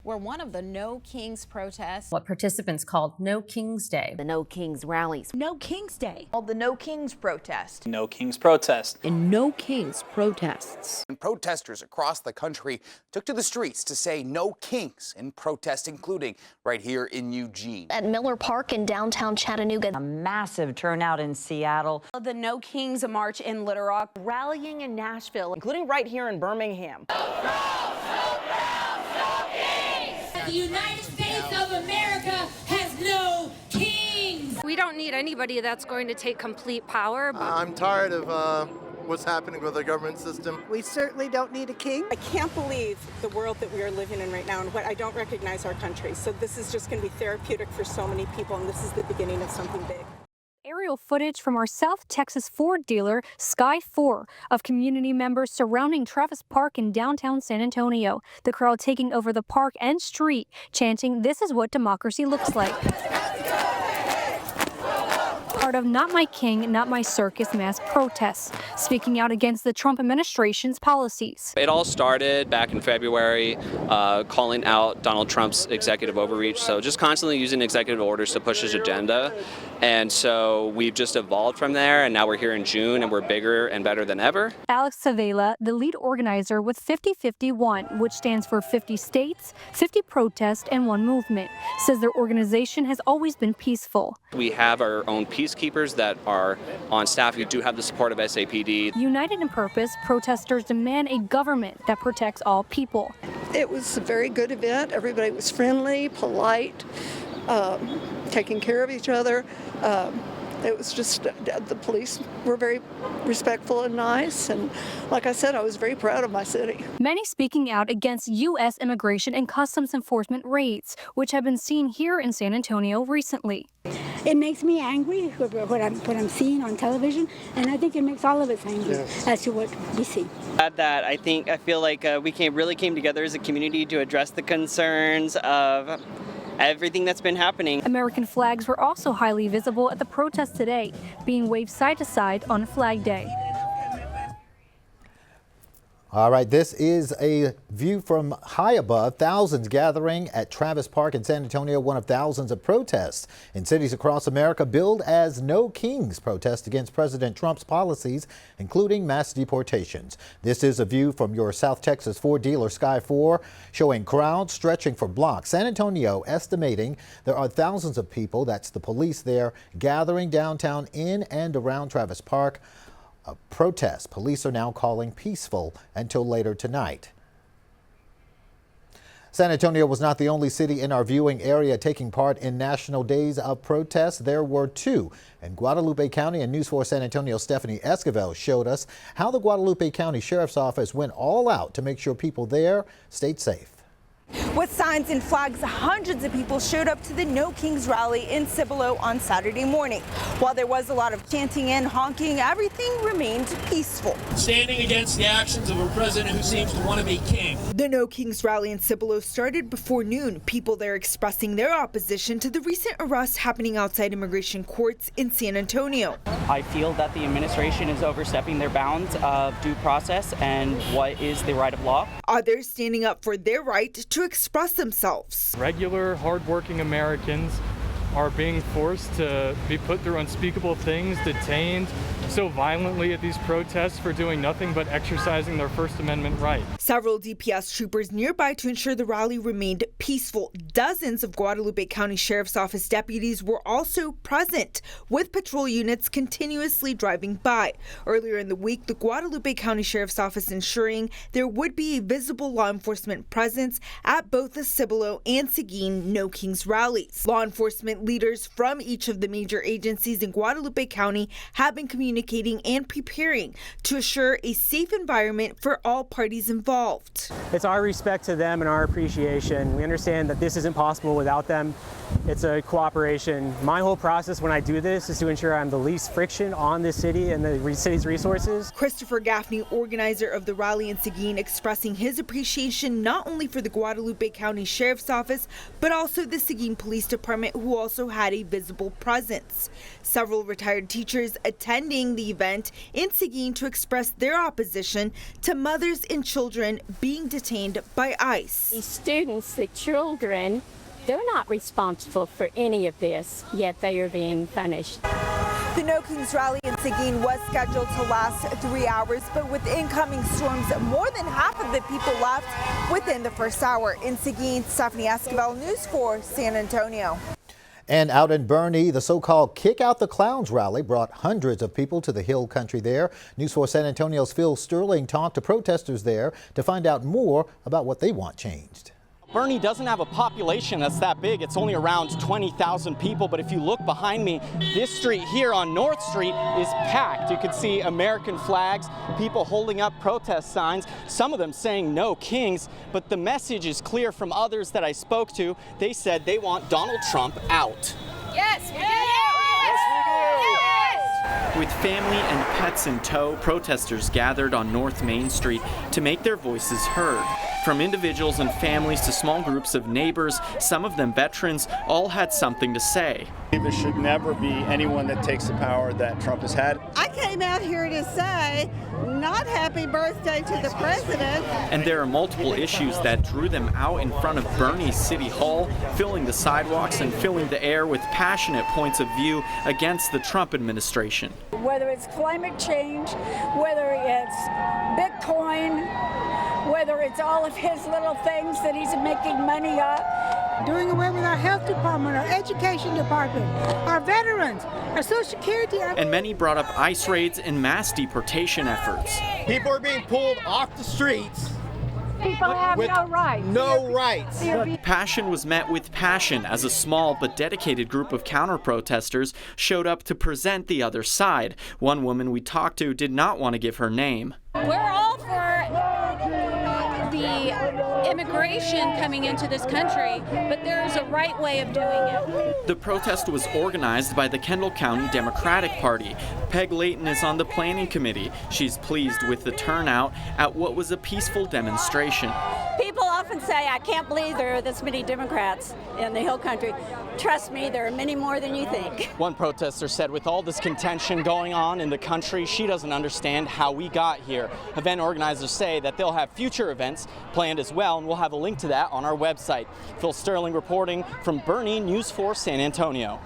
were one of the No Kings protests. What participants called No Kings Day. The No Kings rallies. No Kings Day. Called the No Kings protest. No Kings protest. And No Kings protests. And protesters across the country took to the streets to say no kings in protest, including right here in Eugene. At Miller Park in downtown Chattanooga. A massive turnout in Seattle. The No Kings march in Little Rock. Rallying in Nashville, including right here in Birmingham. The United States of America has no kings. We don't need anybody that's going to take complete power. I'm tired of what's happening with the government system. We certainly don't need a king. I can't believe the world that we are living in right now, and what I don't recognize our country. So this is just going to be therapeutic for so many people, and this is the beginning of something big. Aerial footage from our South Texas Ford dealer, Sky 4, of community members surrounding Travis Park in downtown San Antonio. The crowd taking over the park and street, chanting, "This is what democracy looks like." Part of Not My King, Not My Circus mass protests, speaking out against the Trump administration's policies. It all started back in February, calling out Donald Trump's executive overreach. So just constantly using executive orders to push his agenda. And so we've just evolved from there, and now we're here in June, and we're bigger and better than ever. Alex Savela, the lead organizer with 5051, which stands for 50 states, 50 protests, and 1 movement, says their organization has always been peaceful. We have our own peacekeepers that are on staff who do have the support of SAPD. United in purpose, protesters demand a government that protects all people. It was a very good event. Everybody was friendly, polite, taking care of each other. It was just, the police were very respectful and nice, and like I said, I was very proud of my city. Many speaking out against U.S. immigration and customs enforcement raids, which have been seen here in San Antonio recently. It makes me angry what I'm seeing on television, and I think it makes all of us angry as to what we see. That I feel like we really came together as a community to address the concerns of everything that's been happening. American flags were also highly visible at the protest today, being waved side to side on Flag Day. All right, this is a view from high above. Thousands gathering at Travis Park in San Antonio, one of thousands of protests in cities across America billed as No Kings protest against President Trump's policies, including mass deportations. This is a view from your South Texas Ford dealer, Sky 4, showing crowds stretching for blocks. San Antonio estimating there are thousands of people, that's the police there, gathering downtown in and around Travis Park. A protest police are now calling peaceful until later tonight. San Antonio was not the only city in our viewing area taking part in National Days of Protest. There were 2 in Guadalupe County, and News 4 San Antonio Stephanie Esquivel showed us how the Guadalupe County Sheriff's Office went all out to make sure people there stayed safe. With signs and flags, hundreds of people showed up to the No Kings rally in Cibolo on Saturday morning. While there was a lot of chanting and honking, everything remained peaceful. Standing against the actions of a president who seems to want to be king. The No Kings rally in Cibolo started before noon. People there expressing their opposition to the recent arrests happening outside immigration courts in San Antonio. I feel that the administration is overstepping their bounds of due process and what is the right of law. Others standing up for their right to express themselves. Regular, hardworking Americans are being forced to be put through unspeakable things, detained so violently at these protests for doing nothing but exercising their First Amendment right. Several DPS troopers nearby to ensure the rally remained peaceful. Dozens of Guadalupe County Sheriff's Office deputies were also present, with patrol units continuously driving by. Earlier in the week, the Guadalupe County Sheriff's Office ensuring there would be a visible law enforcement presence at both the Cibolo and Seguin No Kings rallies. Law enforcement leaders from each of the major agencies in Guadalupe County have been communicating and preparing to assure a safe environment for all parties involved. It's our respect to them and our appreciation. We understand that this isn't possible without them. It's a cooperation. My whole process when I do this is to ensure I'm the least friction on this city and the city's resources. Christopher Gaffney, organizer of the rally in Seguin, expressing his appreciation not only for the Guadalupe County Sheriff's Office, but also the Seguin Police Department, who also had a visible presence. Several retired teachers attending attending the event in Seguin to express their opposition to mothers and children being detained by ICE. The students, the children, they're not responsible for any of this, yet they are being punished. The No Kings rally in Seguin was scheduled to last 3 hours, but with incoming storms, more than half of the people left within the first hour. In Seguin, Stephanie Esquivel, News 4 San Antonio. And out in Boerne, the so-called Kick Out the Clowns rally brought hundreds of people to the hill country there. News 4 San Antonio's Phil Sterling talked to protesters there to find out more about what they want changed. Boerne doesn't have a population that's that big. It's only around 20,000 people. But if you look behind me, this street here on North Street is packed. You can see American flags, people holding up protest signs, some of them saying no kings. But the message is clear from others that I spoke to. They said they want Donald Trump out. Yes, we do. With family and pets in tow, protesters gathered on North Main Street to make their voices heard. From individuals and families to small groups of neighbors, some of them veterans, all had something to say. There should never be anyone that takes the power that Trump has had. I came out here to say, not happy birthday to the president. And there are multiple issues that drew them out in front of Boerne City Hall, filling the sidewalks and filling the air with passionate points of view against the Trump administration. Whether it's climate change, whether it's Bitcoin, whether it's all of his little things that he's making money off. Doing away with our health department, our education department, our veterans, our social security. And many brought up ICE raids and mass deportation efforts. People are being pulled off the streets. People have no rights. No rights. Passion was met with passion as a small but dedicated group of counter-protesters showed up to present the other side. One woman we talked to did not want to give her name. We're all for the immigration coming into this country, but there's a right way of doing it. The protest was organized by the Kendall County Democratic Party. Peg Layton is on the planning committee. She's pleased with the turnout at what was a peaceful demonstration. People often say, I can't believe there are this many Democrats in the Hill Country. Trust me, there are many more than you think. One protester said with all this contention going on in the country, she doesn't understand how we got here. Event organizers say that they'll have future events planned as well, and we'll have a link to that on our website. Phil Sterling reporting from Boerne, News 4 San Antonio.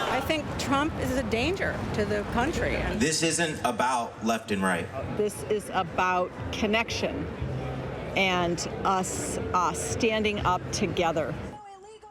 I think Trump is a danger to the country. This isn't about left and right. This is about connection and us standing up together.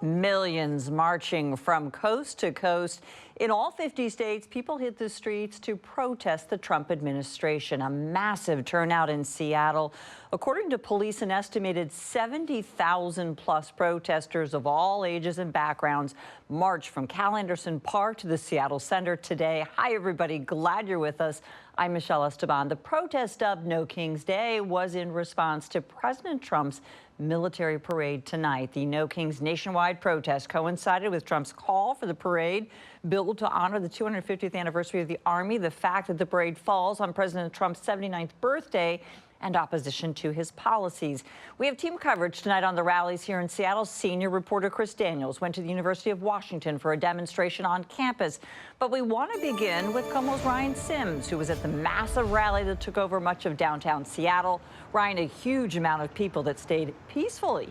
Millions marching from coast to coast. In all 50 states, people hit the streets to protest the Trump administration. A massive turnout in Seattle. According to police, an estimated 70,000 plus protesters of all ages and backgrounds marched from Cal Anderson Park to the Seattle Center today. Hi, everybody. Glad you're with us. I'm Michelle Esteban. The protest dubbed No Kings Day was in response to President Trump's military parade tonight. The No Kings nationwide protest coincided with Trump's call for the parade billed to honor the 250th anniversary of the Army. The fact that the parade falls on President Trump's 79th birthday and opposition to his policies. We have team coverage tonight on the rallies here in Seattle. Senior reporter Chris Daniels went to the University of Washington for a demonstration on campus. But we want to begin with KOMO's Ryan Sims, who was at the massive rally that took over much of downtown Seattle. Ryan, a huge amount of people that stayed peacefully.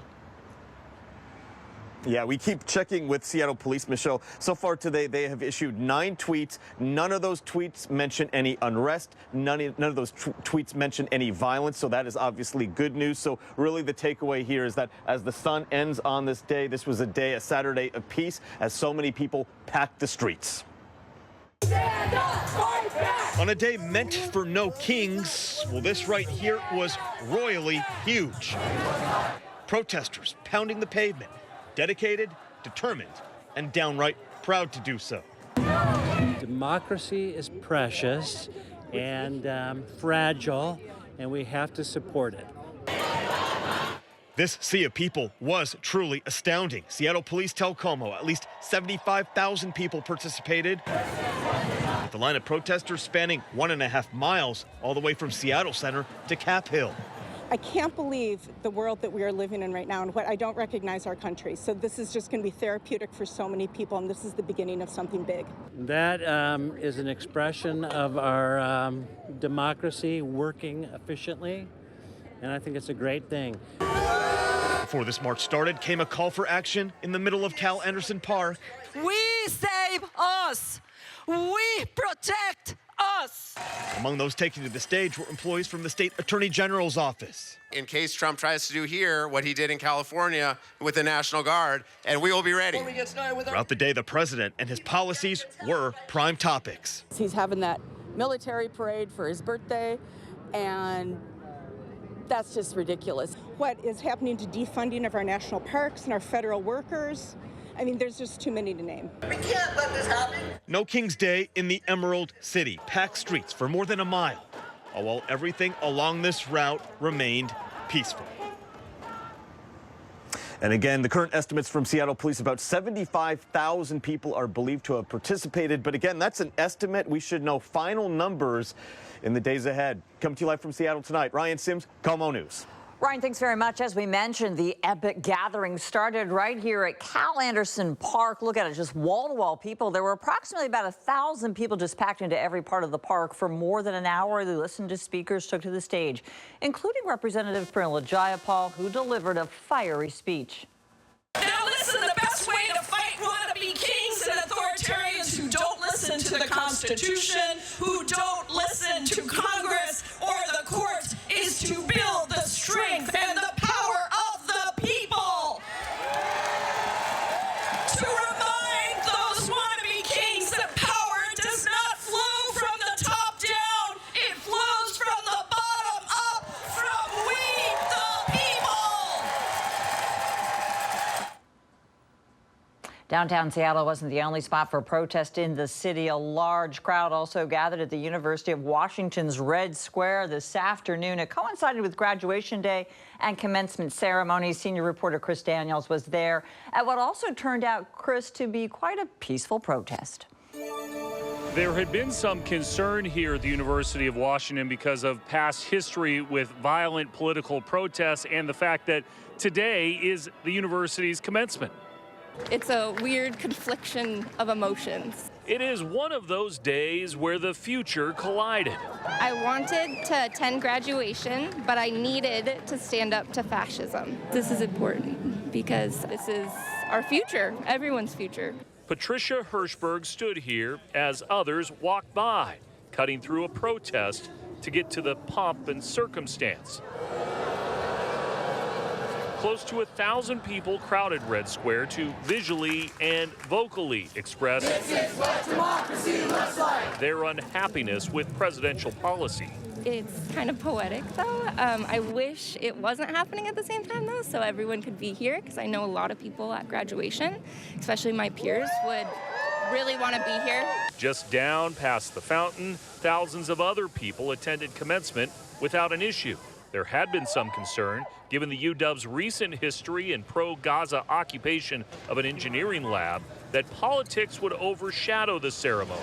Yeah, we keep checking with Seattle Police, Michelle. So far today, they have issued 9 tweets. None of those tweets mention any unrest. None of those tweets mention any violence. So that is obviously good news. So really the takeaway here is that as the sun ends on this day, this was a Saturday of peace, as so many people packed the streets. Stand up, fight back! On a day meant for no kings, well, this right here was royally huge. Protesters pounding the pavement. Dedicated, determined, and downright proud to do so. Democracy is precious and fragile, and we have to support it. This sea of people was truly astounding. Seattle police tell KOMO at least 75,000 people participated. With the line of protesters spanning 1.5 miles all the way from Seattle Center to Cap Hill. I can't believe the world that we are living in right now, and what I don't recognize our country. So this is just going to be therapeutic for so many people, and this is the beginning of something big. That is an expression of our democracy working efficiently, and I think it's a great thing. Before this march started came a call for action in the middle of Cal Anderson Park. We save us. We protect us. Among those taking to the stage were employees from the state attorney general's office. In case Trump tries to do here what he did in California with the National Guard, and we will be ready. Throughout the day, the president and his policies were prime topics. He's having that military parade for his birthday, and that's just ridiculous. What is happening to defunding of our national parks and our federal workers? I mean, there's just too many to name. We can't let this happen. No King's Day in the Emerald City. Packed streets for more than a mile, while everything along this route remained peaceful. And again, the current estimates from Seattle police, about 75,000 people are believed to have participated. But again, that's an estimate. We should know final numbers in the days ahead. Coming to you live from Seattle tonight, Ryan Sims, KOMO News. Ryan, thanks very much. As we mentioned, the epic gathering started right here at Cal Anderson Park. Look at it, just wall-to-wall people. There were approximately about 1,000 people just packed into every part of the park for more than an hour. They listened to speakers, took to the stage, including Representative Pramila Jayapal, who delivered a fiery speech. Now listen, the best way to fight wannabe kings and authoritarians who don't listen to the Constitution, who don't listen to Congress or the courts, is to build the strength and the power of the people. To remind those wannabe kings that power does not flow from the top down, it flows from the bottom up, from we the people. Downtown Seattle wasn't the only spot for protest in the city. A large crowd also gathered at the University of Washington's Red Square this afternoon. It coincided with graduation day and commencement ceremonies. Senior reporter Chris Daniels was there at what also turned out, Chris, to be quite a peaceful protest. There had been some concern here at the University of Washington because of past history with violent political protests and the fact that today is the university's commencement. It's a weird confliction of emotions. It is one of those days where the future collided. I wanted to attend graduation, but I needed to stand up to fascism. This is important because this is our future, everyone's future. Patricia Hirschberg stood here as others walked by, cutting through a protest to get to the pomp and circumstance. Close to 1,000 people crowded Red Square to visually and vocally express This is what democracy looks like. their unhappiness with presidential policy. It's kind of poetic, though. I wish it wasn't happening at the same time, though, so everyone could be here, because I know a lot of people at graduation, especially my peers, would really want to be here. Just down past the fountain, thousands of other people attended commencement without an issue. There had been some concern, given the UW's recent history and pro-Gaza occupation of an engineering lab, that politics would overshadow the ceremony.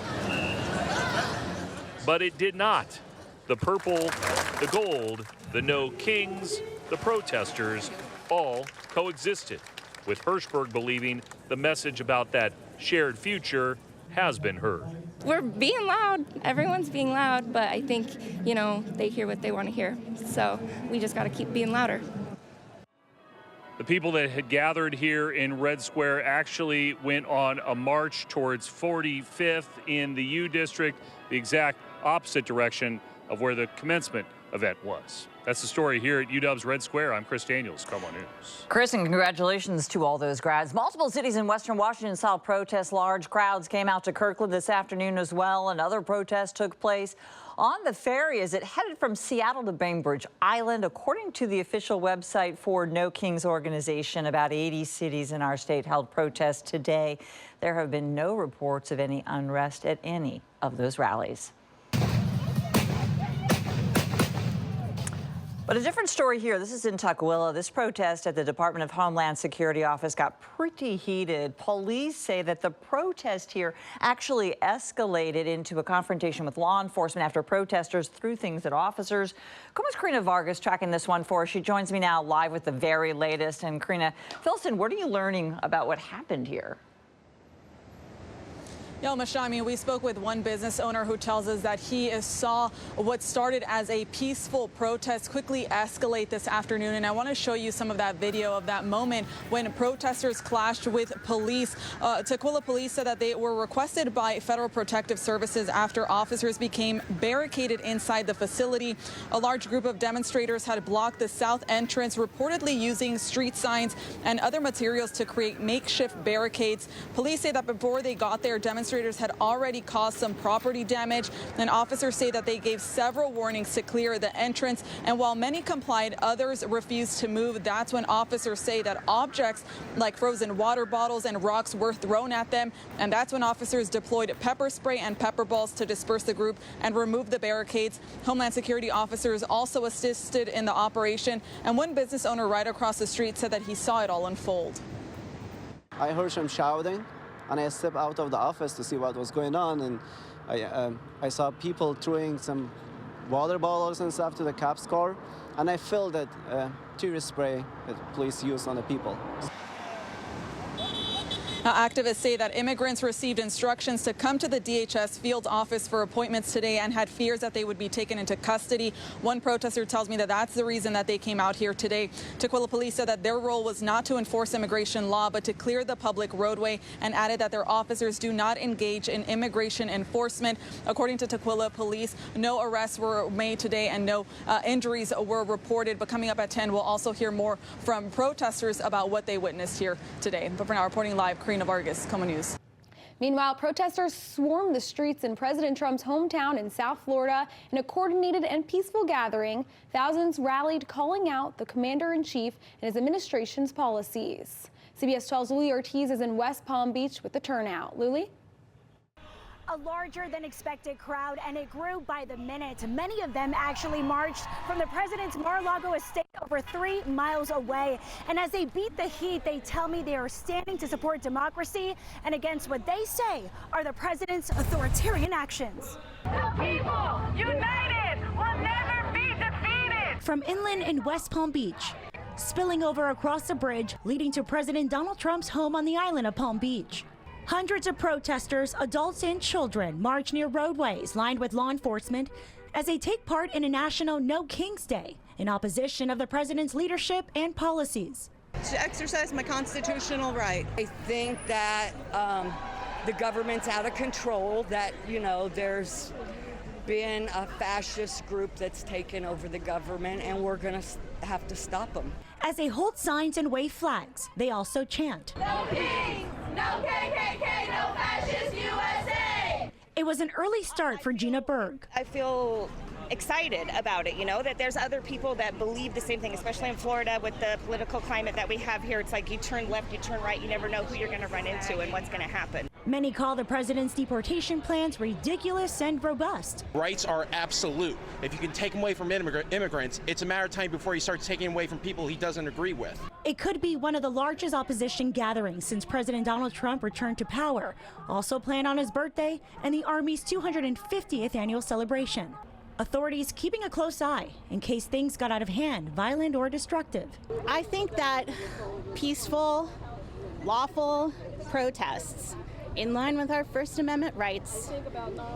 But it did not. The purple, the gold, the no kings, the protesters, all coexisted, with Hirschberg believing the message about that shared future has been heard. We're being loud. Everyone's being loud, but I think, you know, they hear what they want to hear. So we just got to keep being louder. The people that had gathered here in Red Square actually went on a march towards 45th in the U District, the exact opposite direction of where the commencement event was. That's the story here at UW's Red Square. I'm Chris Daniels, KOMO News. Chris, and congratulations to all those grads. Multiple cities in Western Washington saw protests. Large crowds came out to Kirkland this afternoon as well. Another protest took place on the ferry as it headed from Seattle to Bainbridge Island. According to the official website for No Kings organization, about 80 cities in our state held protests today. There have been no reports of any unrest at any of those rallies. But a different story here. This is in Tukwila. This protest at the Department of Homeland Security office got pretty heated. Police say that the protest here actually escalated into a confrontation with law enforcement after protesters threw things at officers. Coma's Karina Vargas tracking this one for us. She joins me now live with the very latest. And Karina, fill us in, what are you learning about what happened here? Yeah, Mashami, we spoke with one business owner who tells us that he saw what started as a peaceful protest quickly escalate this afternoon. And I want to show you some of that video of that moment when protesters clashed with police. Tukwila police said that they were requested by Federal Protective Services after officers became barricaded inside the facility. A large group of demonstrators had blocked the south entrance, reportedly using street signs and other materials to create makeshift barricades. Police say that before they got there, demonstrators had already caused some property damage, and officers say that they gave several warnings to clear the entrance. And while many complied, others refused to move. That's when officers say that objects like frozen water bottles and rocks were thrown at them. And that's when officers deployed pepper spray and pepper balls to disperse the group and remove the barricades. Homeland Security officers also assisted in the operation. And one business owner right across the street said that he saw it all unfold. I heard some shouting, and I stepped out of the office to see what was going on, and I saw people throwing some water bottles and stuff to the cops' car, and I felt that tear spray that police used on the people. Now, activists say that immigrants received instructions to come to the DHS field office for appointments today and had fears that they would be taken into custody. One protester tells me that that's the reason that they came out here today. Tukwila police said that their role was not to enforce immigration law, but to clear the public roadway, and added that their officers do not engage in immigration enforcement. According to Tukwila police, no arrests were made today and no injuries were reported. But coming up at 10, we'll also hear more from protesters about what they witnessed here today. But for now, reporting live, Karina Vargas, Coma News. Meanwhile, protesters swarmed the streets in President Trump's hometown in South Florida in a coordinated and peaceful gathering. Thousands rallied, calling out the commander-in-chief and his administration's policies. CBS 12's Luli Ortiz is in West Palm Beach with the turnout. Luli? A larger than expected crowd, and it grew by the minute. Many of them actually marched from the president's Mar-a-Lago estate over 3 miles away. And as they beat the heat, they tell me they are standing to support democracy and against what they say are the president's authoritarian actions. The people united will never be defeated. From inland in West Palm Beach, spilling over across the bridge leading to President Donald Trump's home on the island of Palm Beach. Hundreds of protesters, adults and children, march near roadways lined with law enforcement as they take part in a national No Kings Day in opposition of the president's leadership and policies. To exercise my constitutional right. I think that the government's out of control, that, you know, there's been a fascist group that's taken over the government, and we're going to have to stop them. As they hold signs and wave flags, they also chant, "No Kings, no KKK, no fascist USA!" It was an early start for Gina Berg. I feel excited about it, you know, that there's other people that believe the same thing, especially in Florida with the political climate that we have here. It's like you turn left, you turn right, you never know who you're going to run into and what's going to happen. Many call the president's deportation plans ridiculous and robust. Rights are absolute. If you can take them away from immigrants, it's a matter of time before he starts taking away from people he doesn't agree with. It could be one of the largest opposition gatherings since President Donald Trump returned to power, also planned on his birthday and the Army's 250th annual celebration. Authorities keeping a close eye in case things got out of hand, violent or destructive. I think that peaceful, lawful protests in line with our First Amendment rights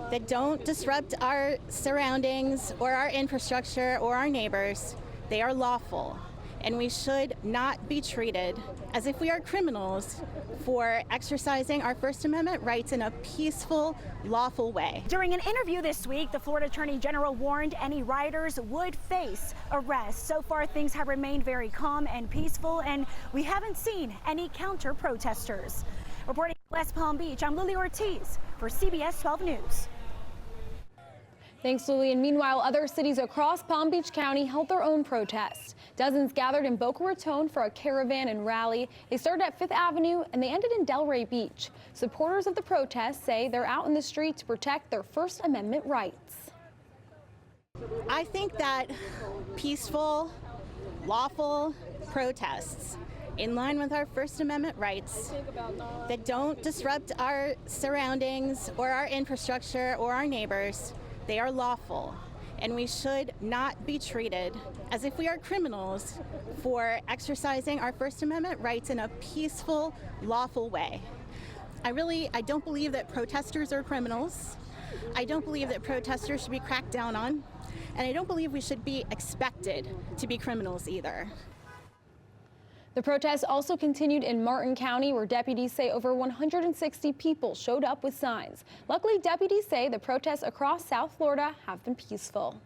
that don't disrupt our surroundings or our infrastructure or our neighbors, they are lawful. And we should not be treated as if we are criminals for exercising our First Amendment rights in a peaceful, lawful way. During an interview this week, the Florida Attorney General warned any rioters would face arrest. So far, things have remained very calm and peaceful, and we haven't seen any counter-protesters. Reporting West Palm Beach, I'm Luli Ortiz for CBS 12 News. Thanks, Lily. And meanwhile, other cities across Palm Beach County held their own protests. Dozens gathered in Boca Raton for a caravan and rally. They started at 5th Avenue and they ended in Delray Beach. Supporters of the protests say they're out in the street to protect their First Amendment rights. I think that peaceful, lawful protests in line with our First Amendment rights that don't disrupt our surroundings or our infrastructure or our neighbors, they are lawful. And we should not be treated as if we are criminals for exercising our First Amendment rights in a peaceful, lawful way. I don't believe that protesters are criminals. I don't believe that protesters should be cracked down on. And I don't believe we should be expected to be criminals either. The protests also continued in Martin County, where deputies say over 160 people showed up with signs. Luckily, deputies say the protests across South Florida have been peaceful.